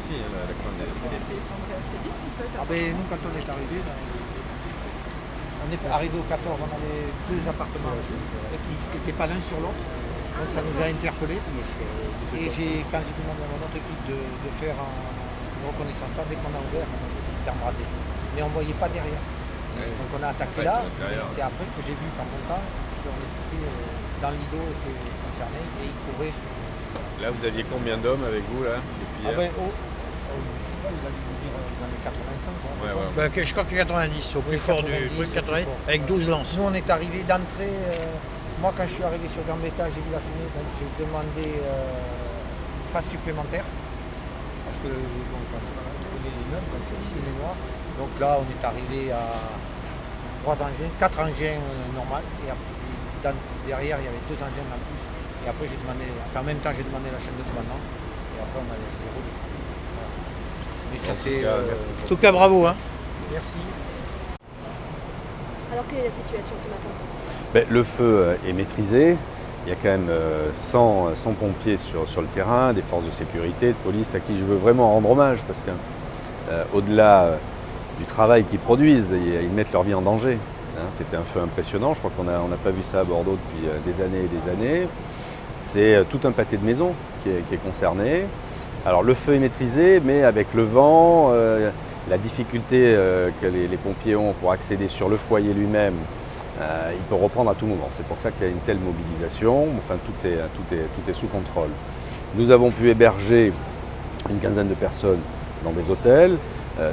aussi, hein, la coin des Ça escaliers. s'est effondré assez vite en fait. Ah ben, nous, quand on est arrivé, on est arrivé au 14, on avait deux appartements qui n'étaient pas l'un sur l'autre. Donc ça nous a interpellés. Et quand j'ai demandé à notre équipe de faire une reconnaissance là, dès qu'on a ouvert, c'était embrasé. Mais on ne voyait pas derrière. Ouais. Donc on a attaqué Ouais, là, à l'intérieur. et c'est après que j'ai vu qu'en montant, on était dans le lido était concerné et il courait sur. Là, vous aviez combien d'hommes avec vous là depuis Ah hier? ben, je sais pas, il va lui dire dans les 85. Quoi. Ouais, ouais. Bah, je crois que 90, au plus Oui, fort du 90, truc, au 80, plus fort. avec 12 lances. Nous on est arrivé d'entrée. Moi quand je suis arrivé sur Gambetta, j'ai vu la fumée, donc j'ai demandé une phase supplémentaire. Parce que bon, quand on connaît les immeubles, comme c'est fumée noire. Donc là on est arrivé à 4 engins normaux. Et après, derrière il y avait 2 engins en plus. Et après j'ai demandé, enfin en même temps j'ai demandé la chaîne de commandement. Et après on a les roues. Voilà. Mais ça En tout c'est. cas, merci. En tout cas, bravo. Hein. Merci. Alors quelle est la situation ce matin? Ben, le feu est maîtrisé. Il y a quand même 100 pompiers sur le terrain, des forces de sécurité, de police, à qui je veux vraiment rendre hommage parce qu'au-delà du travail qu'ils produisent, ils mettent leur vie en danger. Hein. C'était un feu impressionnant. Je crois qu'on n'a pas vu ça à Bordeaux depuis des années et des années. C'est tout un pâté de maisons qui est concerné. Alors le feu est maîtrisé, mais avec le vent, la difficulté que les pompiers ont pour accéder sur le foyer lui-même, il peut reprendre à tout moment. C'est pour ça qu'il y a une telle mobilisation. Enfin, tout est sous contrôle. Nous avons pu héberger une quinzaine de personnes dans des hôtels.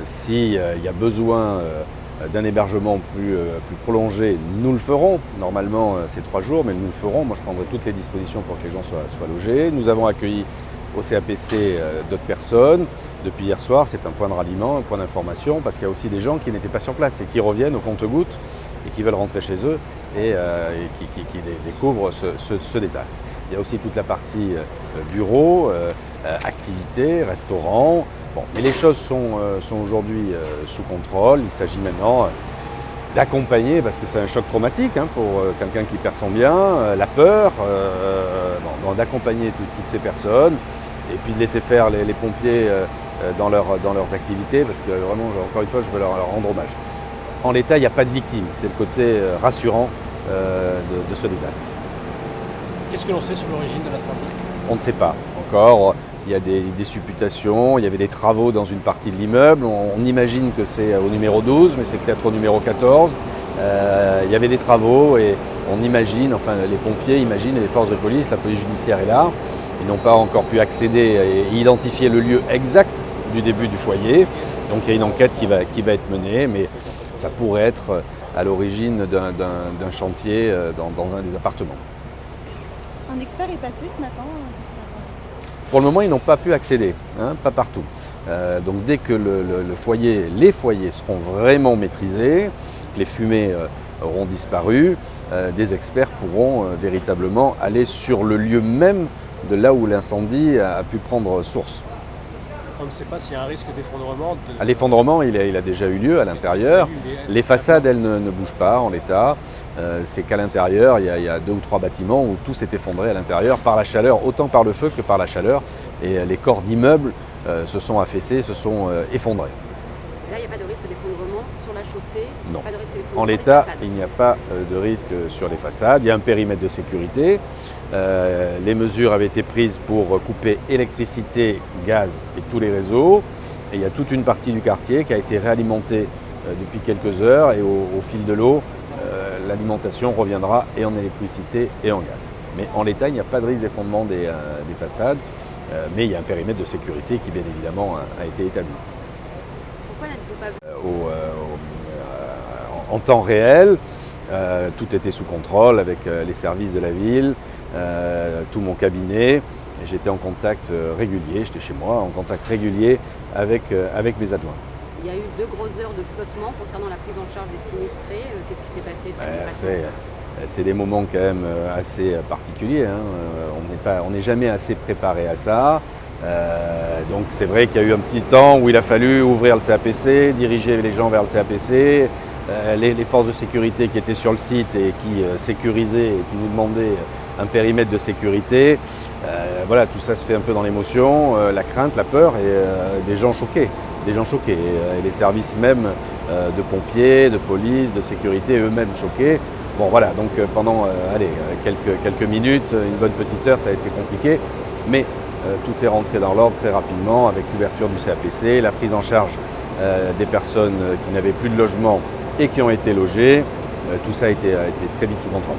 S'il y a besoin d'un hébergement plus prolongé, nous le ferons. Normalement, c'est 3 jours, mais nous le ferons. Moi, je prendrai toutes les dispositions pour que les gens soient logés. Nous avons accueilli au CAPC d'autres personnes. Depuis hier soir, c'est un point de ralliement, un point d'information, parce qu'il y a aussi des gens qui n'étaient pas sur place et qui reviennent au compte-gouttes et qui veulent rentrer chez eux et qui découvrent ce désastre. Il y a aussi toute la partie bureau, activités, restaurants. Bon, mais les choses sont aujourd'hui sous contrôle. Il s'agit maintenant d'accompagner, parce que c'est un choc traumatique hein, pour quelqu'un qui perd son bien, la peur, d'accompagner toutes ces personnes et puis de laisser faire les pompiers dans leurs activités, parce que vraiment, encore une fois, je veux leur rendre hommage. En l'état, il n'y a pas de victimes, c'est le côté rassurant de ce désastre. Qu'est-ce que l'on sait sur l'origine de l'incendie? On ne sait pas encore. Il y a des supputations, il y avait des travaux dans une partie de l'immeuble. On imagine que c'est au numéro 12, mais c'est peut-être au numéro 14. Il y avait des travaux et on imagine, enfin les pompiers imaginent, et les forces de police, la police judiciaire est là. Ils n'ont pas encore pu accéder et identifier le lieu exact du début du foyer. Donc il y a une enquête qui va être menée, mais ça pourrait être à l'origine d'un chantier dans un des appartements. Un expert est passé ce matin. Pour le moment, ils n'ont pas pu accéder, hein, pas partout. Donc dès que les foyers seront vraiment maîtrisés, que les fumées auront disparu, des experts pourront véritablement aller sur le lieu même de là où l'incendie a pu prendre source. On ne sait pas s'il y a un risque d'effondrement. L'effondrement, il a déjà eu lieu à l'intérieur. Les façades, elles ne bougent pas en l'état. C'est qu'à l'intérieur, il y a 2 ou 3 bâtiments où tout s'est effondré à l'intérieur par la chaleur, autant par le feu que par la chaleur. Et les corps d'immeubles se sont affaissés, se sont effondrés. Là, il n'y a pas de risque d'effondrement sur la chaussée. Non. Pas de risque d'effondrement En des l'état, façades. il n'y a pas de risque sur les façades. Il y a un périmètre de sécurité. Les mesures avaient été prises pour couper électricité, gaz et tous les réseaux. Et il y a toute une partie du quartier qui a été réalimentée depuis quelques heures et au fil de l'eau, l'alimentation reviendra et en électricité et en gaz. Mais en l'état, il n'y a pas de risque d'effondrement des façades, mais il y a un périmètre de sécurité qui, bien évidemment, a été établi. Pourquoi n'êtes-vous pas vu? En temps réel, tout était sous contrôle avec les services de la ville, tout mon cabinet. Et j'étais en contact régulier, j'étais chez moi, en contact régulier avec mes adjoints. Il y a eu 2 grosses heures de flottement concernant la prise en charge des sinistrés. Qu'est-ce qui s'est passé très concrètement? C'est des moments quand même assez particuliers. Hein. On n'est jamais assez préparé à ça. Donc c'est vrai qu'il y a eu un petit temps où il a fallu ouvrir le CAPC, diriger les gens vers le CAPC. Les forces de sécurité qui étaient sur le site et qui sécurisaient et qui nous demandaient un périmètre de sécurité. Voilà, tout ça se fait un peu dans l'émotion, la crainte, la peur et des gens choqués. Et les services même de pompiers, de police, de sécurité eux-mêmes choqués. Bon voilà, donc pendant quelques minutes, une bonne petite heure, ça a été compliqué, mais tout est rentré dans l'ordre très rapidement avec l'ouverture du CAPC, la prise en charge des personnes qui n'avaient plus de logement et qui ont été logées. Tout ça a été très vite sous contrôle.